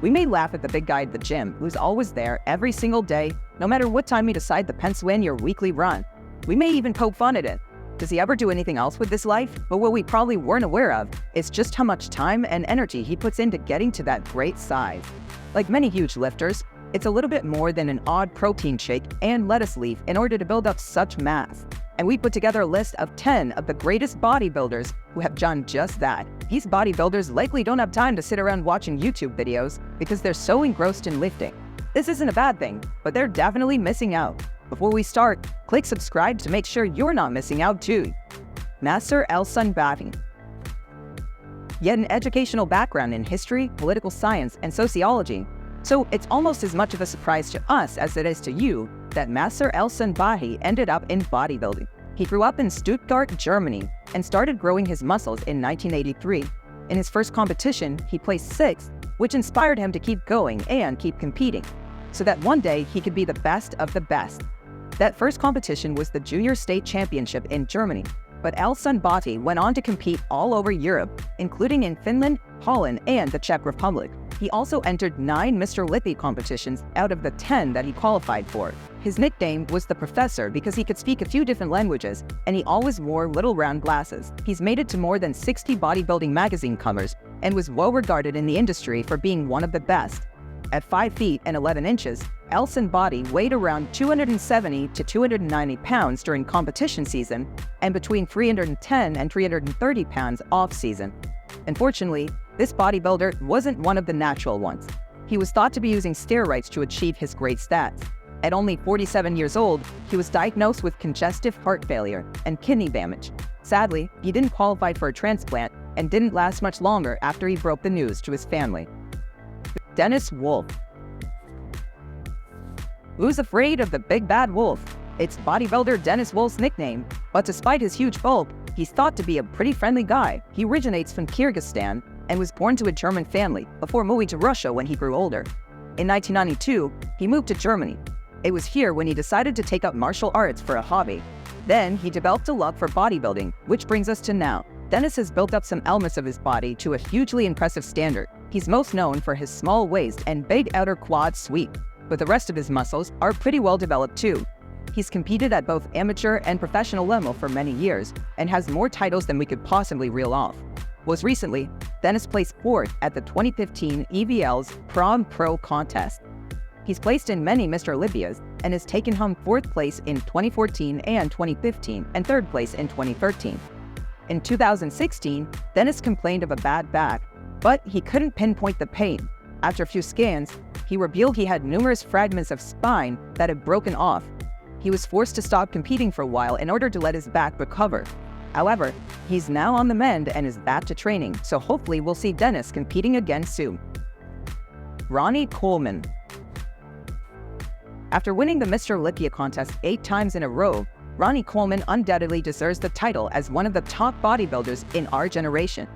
We may laugh at the big guy at the gym who's always there every single day, no matter what time you decide to pencil in your weekly run. We may even poke fun at it. Does he ever do anything else with his life? But what we probably weren't aware of is just how much time and energy he puts into getting to that great size. Like many huge lifters, it's a little bit more than an odd protein shake and lettuce leaf in order to build up such mass. And we put together a list of 10 of the greatest bodybuilders who have done just that. These bodybuilders likely don't have time to sit around watching YouTube videos because they're so engrossed in lifting. This isn't a bad thing, but they're definitely missing out. Before we start, click subscribe to make sure you're not missing out too. Nasser El-Sonbaty. Yet an educational background in history, political science, and sociology. So it's almost as much of a surprise to us as it is to you that Nasser El-Sonbaty ended up in bodybuilding. He grew up in Stuttgart, Germany, and started growing his muscles in 1983. In his first competition, he placed 6th, which inspired him to keep going and keep competing, so that one day he could be the best of the best. That first competition was the Junior State Championship in Germany, but El-Sonbaty went on to compete all over Europe, including in Finland, Holland, and the Czech Republic. He also entered 9 Mr. Lippy competitions out of the 10 that he qualified for. His nickname was the Professor because he could speak a few different languages, and he always wore little round glasses. He's made it to more than 60 bodybuilding magazine covers and was well regarded in the industry for being one of the best. At 5 feet and 11 inches, El-Sonbaty weighed around 270 to 290 pounds during competition season and between 310 and 330 pounds off-season. Unfortunately, this bodybuilder wasn't one of the natural ones. He was thought to be using steroids to achieve his great stats. At only 47 years old, he was diagnosed with congestive heart failure and kidney damage. Sadly, he didn't qualify for a transplant and didn't last much longer after he broke the news to his family. Dennis Wolf. Who's afraid of the big bad wolf? It's bodybuilder Dennis Wolf's nickname, but despite his huge bulk, he's thought to be a pretty friendly guy. He originates from Kyrgyzstan and was born to a German family before moving to Russia when he grew older. In 1992, he moved to Germany. It was here when he decided to take up martial arts for a hobby. Then he developed a love for bodybuilding, which brings us to now. Dennis has built up some elements of his body to a hugely impressive standard. He's most known for his small waist and big outer quad sweep, but the rest of his muscles are pretty well developed too. He's competed at both amateur and professional level for many years and has more titles than we could possibly reel off. Most recently, Dennis placed 4th at the 2015 EVL's Prom Pro contest. He's placed in many Mr. Olympias and has taken home 4th place in 2014 and 2015 and 3rd place in 2013. In 2016, Dennis complained of a bad back, but he couldn't pinpoint the pain. After a few scans, he revealed he had numerous fragments of spine that had broken off. He was forced to stop competing for a while in order to let his back recover. However, he's now on the mend and is back to training, so hopefully we'll see Dennis competing again soon. Ronnie Coleman. After winning the Mr. Olympia contest 8 times in a row, Ronnie Coleman undoubtedly deserves the title as one of the top bodybuilders in our generation.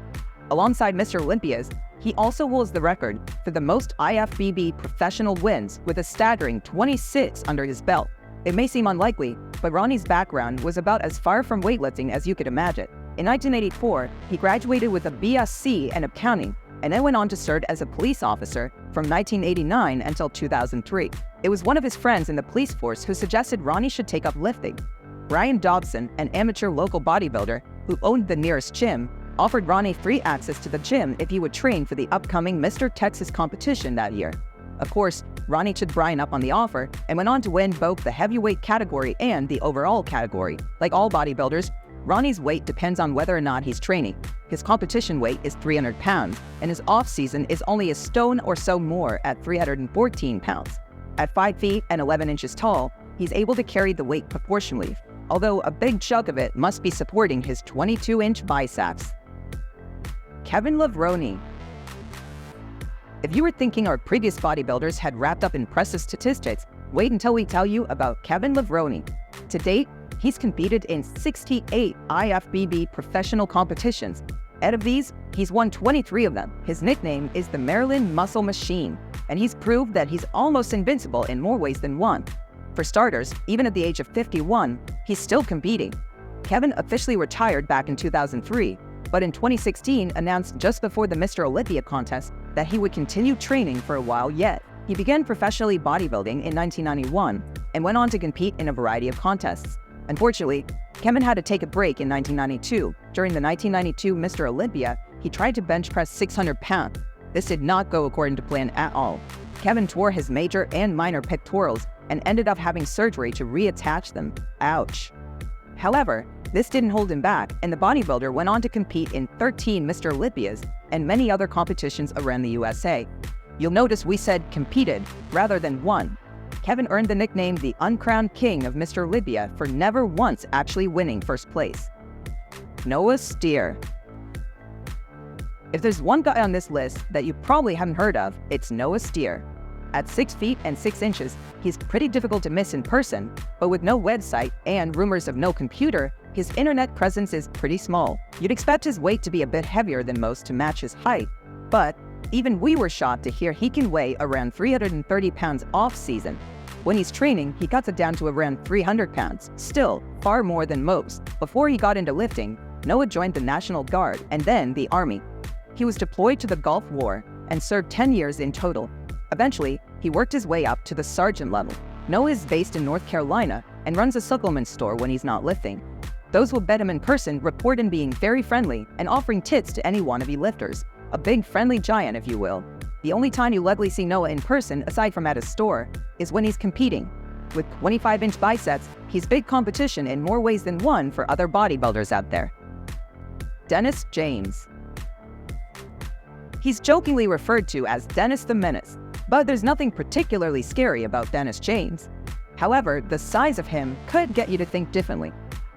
Alongside Mr. Olympias, he also holds the record for the most IFBB professional wins with a staggering 26 under his belt. It may seem unlikely, but Ronnie's background was about as far from weightlifting as you could imagine. In 1984, he graduated with a BSc in accounting and then went on to serve as a police officer from 1989 until 2003. It was one of his friends in the police force who suggested Ronnie should take up lifting. Brian Dobson, an amateur local bodybuilder who owned the nearest gym, offered Ronnie free access to the gym if he would train for the upcoming Mr. Texas competition that year. Of course, Ronnie took Brian up on the offer and went on to win both the heavyweight category and the overall category. Like all bodybuilders, Ronnie's weight depends on whether or not he's training. His competition weight is 300 pounds, and his off-season is only a stone or so more at 314 pounds. At 5 feet and 11 inches tall, he's able to carry the weight proportionally, although a big chunk of it must be supporting his 22-inch biceps. Kevin Levrone. If you were thinking our previous bodybuilders had wrapped up impressive statistics, wait until we tell you about Kevin Levrone. To date, he's competed in 68 IFBB professional competitions. Out of these, he's won 23 of them. His nickname is the Maryland Muscle Machine, and he's proved that he's almost invincible in more ways than one. For starters, even at the age of 51, he's still competing. Kevin officially retired back in 2003, but in 2016 announced just before the Mr. Olympia contest that he would continue training for a while yet. He began professionally bodybuilding in 1991 and went on to compete in a variety of contests. Unfortunately, Kevin had to take a break in 1992. During the 1992 Mr. Olympia, he tried to bench press 600 pounds. This did not go according to plan at all. Kevin tore his major and minor pectorals and ended up having surgery to reattach them. Ouch. However, this didn't hold him back, and the bodybuilder went on to compete in 13 Mr. Olympias and many other competitions around the USA. You'll notice we said competed rather than won. Kevin earned the nickname the uncrowned king of Mr. Olympia for never once actually winning first place. Noah Steer. If there's one guy on this list that you probably haven't heard of, it's Noah Steer. At 6 feet and 6 inches, he's pretty difficult to miss in person, but with no website and rumors of no computer, his internet presence is pretty small. You'd expect his weight to be a bit heavier than most to match his height, but even we were shocked to hear he can weigh around 330 pounds off-season. When he's training, he cuts it down to around 300 pounds, still far more than most. Before he got into lifting, Noah joined the National Guard and then the Army. He was deployed to the Gulf War and served 10 years in total. Eventually, he worked his way up to the sergeant level. Noah is based in North Carolina and runs a supplement store when he's not lifting. Those who met him in person report him being very friendly and offering tips to any wannabe lifters. A big friendly giant, if you will. The only time you likely see Noah in person, aside from at his store, is when he's competing. With 25-inch biceps, he's big competition in more ways than one for other bodybuilders out there. Dennis James. He's jokingly referred to as Dennis the Menace, but there's nothing particularly scary about Dennis James. However, the size of him could get you to think differently.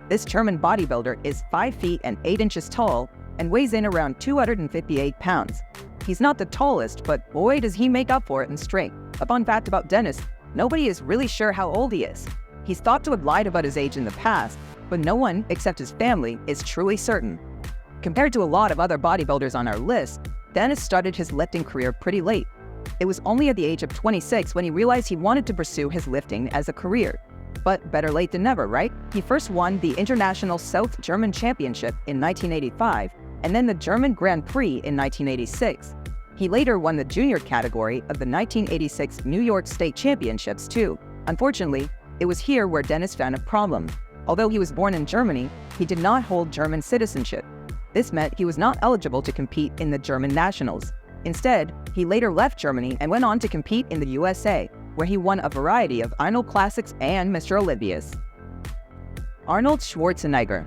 This German bodybuilder is 5 feet and 8 inches tall and weighs in around 258 pounds. He's not the tallest, but boy does he make up for it in strength. A fun fact about Dennis, nobody is really sure how old he is. He's thought to have lied about his age in the past, but no one, except his family, is truly certain. Compared to a lot of other bodybuilders on our list, Dennis started his lifting career pretty late. It was only at the age of 26 when he realized he wanted to pursue his lifting as a career. But better late than never, right? He first won the International South German Championship in 1985, and then the German Grand Prix in 1986. He later won the junior category of the 1986 New York State Championships too. Unfortunately, it was here where Dennis found a problem. Although he was born in Germany, he did not hold German citizenship. This meant he was not eligible to compete in the German Nationals. Instead, he later left Germany and went on to compete in the USA, where he won a variety of Arnold Classics and Mr. Olympias. Arnold Schwarzenegger.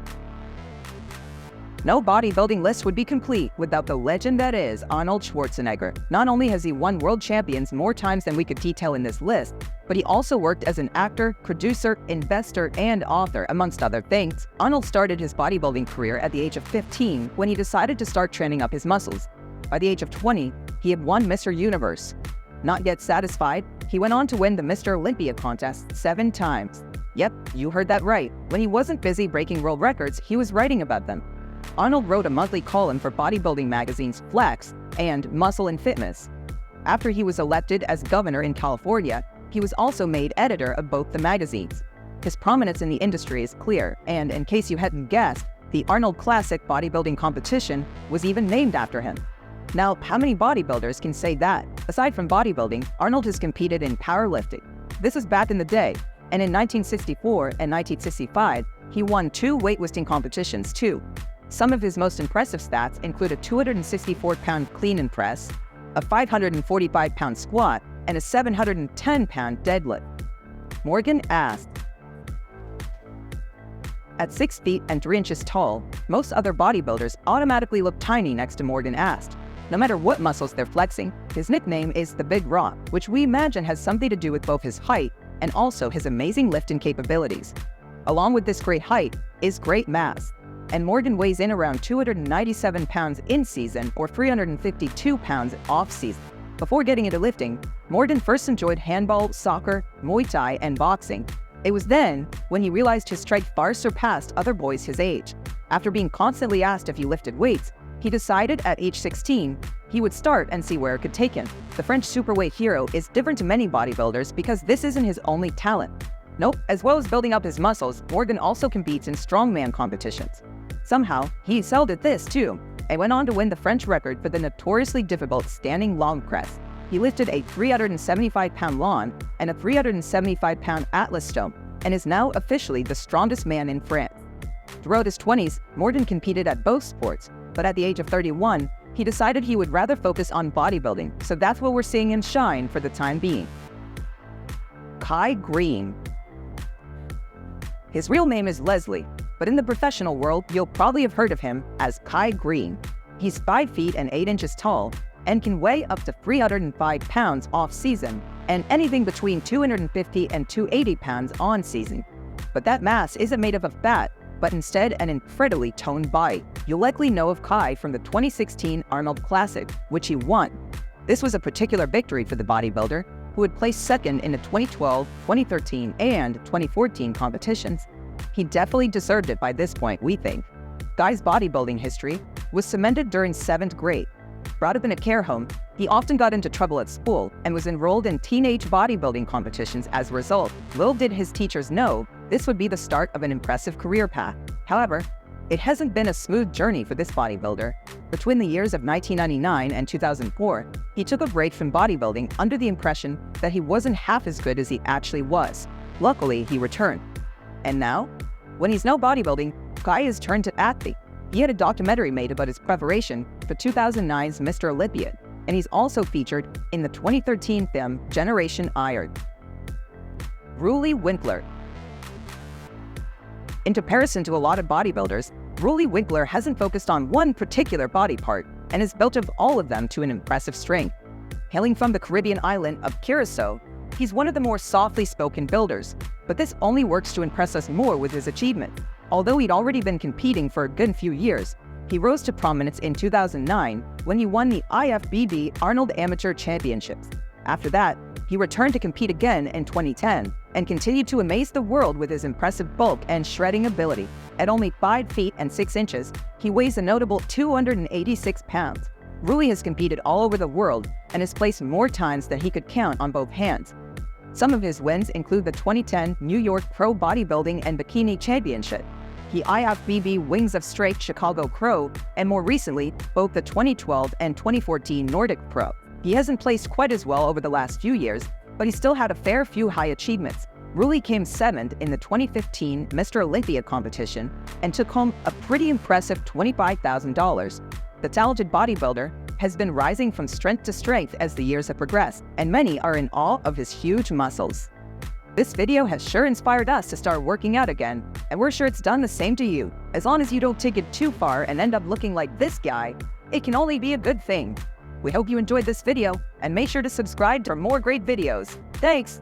No bodybuilding list would be complete without the legend that is Arnold Schwarzenegger. Not only has he won world champions more times than we could detail in this list, but he also worked as an actor, producer, investor, and author, amongst other things. Arnold started his bodybuilding career at the age of 15 when he decided to start training up his muscles. By the age of 20, he had won Mr. Universe. Not yet satisfied, he went on to win the Mr. Olympia contest 7 times. Yep, you heard that right. When he wasn't busy breaking world records, he was writing about them. Arnold wrote a monthly column for bodybuilding magazines Flex and Muscle and Fitness. After he was elected as governor in California, he was also made editor of both the magazines. His prominence in the industry is clear, and in case you hadn't guessed, the Arnold Classic bodybuilding competition was even named after him. Now, how many bodybuilders can say that? Aside from bodybuilding, Arnold has competed in powerlifting. This was back in the day, and in 1964 and 1965, he won 2 weightlifting competitions too. Some of his most impressive stats include a 264-pound clean and press, a 545-pound squat, and a 710-pound deadlift. Morgan asked. At 6 feet and 3 inches tall, most other bodybuilders automatically look tiny next to Morgan Ast. No matter what muscles they're flexing, his nickname is the Big Rock, which we imagine has something to do with both his height and also his amazing lifting capabilities. Along with this great height is great mass, and Morgan weighs in around 297 pounds in season or 352 pounds off season. Before getting into lifting, Morgan first enjoyed handball, soccer, Muay Thai, and boxing. It was then when he realized his strength far surpassed other boys his age. After being constantly asked if he lifted weights, he decided at age 16 he would start and see where it could take him. The French superweight hero is different to many bodybuilders because this isn't his only talent. Nope, as well as building up his muscles, Morgan also competes in strongman competitions. Somehow, he excelled at this too. and went on to win the French record for the notoriously difficult standing long press. He lifted a 375-pound lawn and a 375-pound Atlas stone, and is now officially the strongest man in France. Throughout his 20s, Morden competed at both sports, but at the age of 31, he decided he would rather focus on bodybuilding, so that's what we're seeing him shine for the time being. Kai Greene. His real name is Leslie, but in the professional world, you'll probably have heard of him as Kai Greene. He's 5 feet and 8 inches tall and can weigh up to 305 pounds off-season and anything between 250 and 280 pounds on-season. But that mass isn't made up of fat, but instead an incredibly toned body. You'll likely know of Kai from the 2016 Arnold Classic, which he won. This was a particular victory for the bodybuilder, who had placed second in the 2012, 2013, and 2014 competitions. He definitely deserved it by this point, we think. Kai's bodybuilding history was cemented during 7th grade. Brought up in a care home, he often got into trouble at school and was enrolled in teenage bodybuilding competitions as a result. Little did his teachers know this would be the start of an impressive career path. However, it hasn't been a smooth journey for this bodybuilder. Between the years of 1999 and 2004, he took a break from bodybuilding under the impression that he wasn't half as good as he actually was. Luckily, he returned. And now, when he's no bodybuilding, Kai has turned to athlete. He had a documentary made about his preparation for 2009's Mr. Olympia, and he's also featured in the 2013 film Generation Iron. Ruli Winkler. In comparison to a lot of bodybuilders, Ruli Winkler hasn't focused on one particular body part and has built up all of them to an impressive strength. Hailing from the Caribbean island of Curacao, he's one of the more softly spoken builders, but this only works to impress us more with his achievements. Although he'd already been competing for a good few years, he rose to prominence in 2009 when he won the IFBB Arnold Amateur Championships. After that, he returned to compete again in 2010 and continued to amaze the world with his impressive bulk and shredding ability. At only 5 feet and 6 inches, he weighs a notable 286 pounds. Ruli has competed all over the world and has placed more times than he could count on both hands. Some of his wins include the 2010 New York Pro Bodybuilding and Bikini Championship, the IFBB Wings of Strength Chicago Pro, and more recently, both the 2012 and 2014 Nordic Pro. He hasn't placed quite as well over the last few years, but he still had a fair few high achievements. Ruli came 7th in the 2015 Mr. Olympia competition and took home a pretty impressive $25,000. The talented bodybuilder has been rising from strength to strength as the years have progressed, and many are in awe of his huge muscles. This video has sure inspired us to start working out again, and we're sure it's done the same to you. As long as you don't take it too far and end up looking like this guy, it can only be a good thing. We hope you enjoyed this video, and make sure to subscribe for more great videos. Thanks!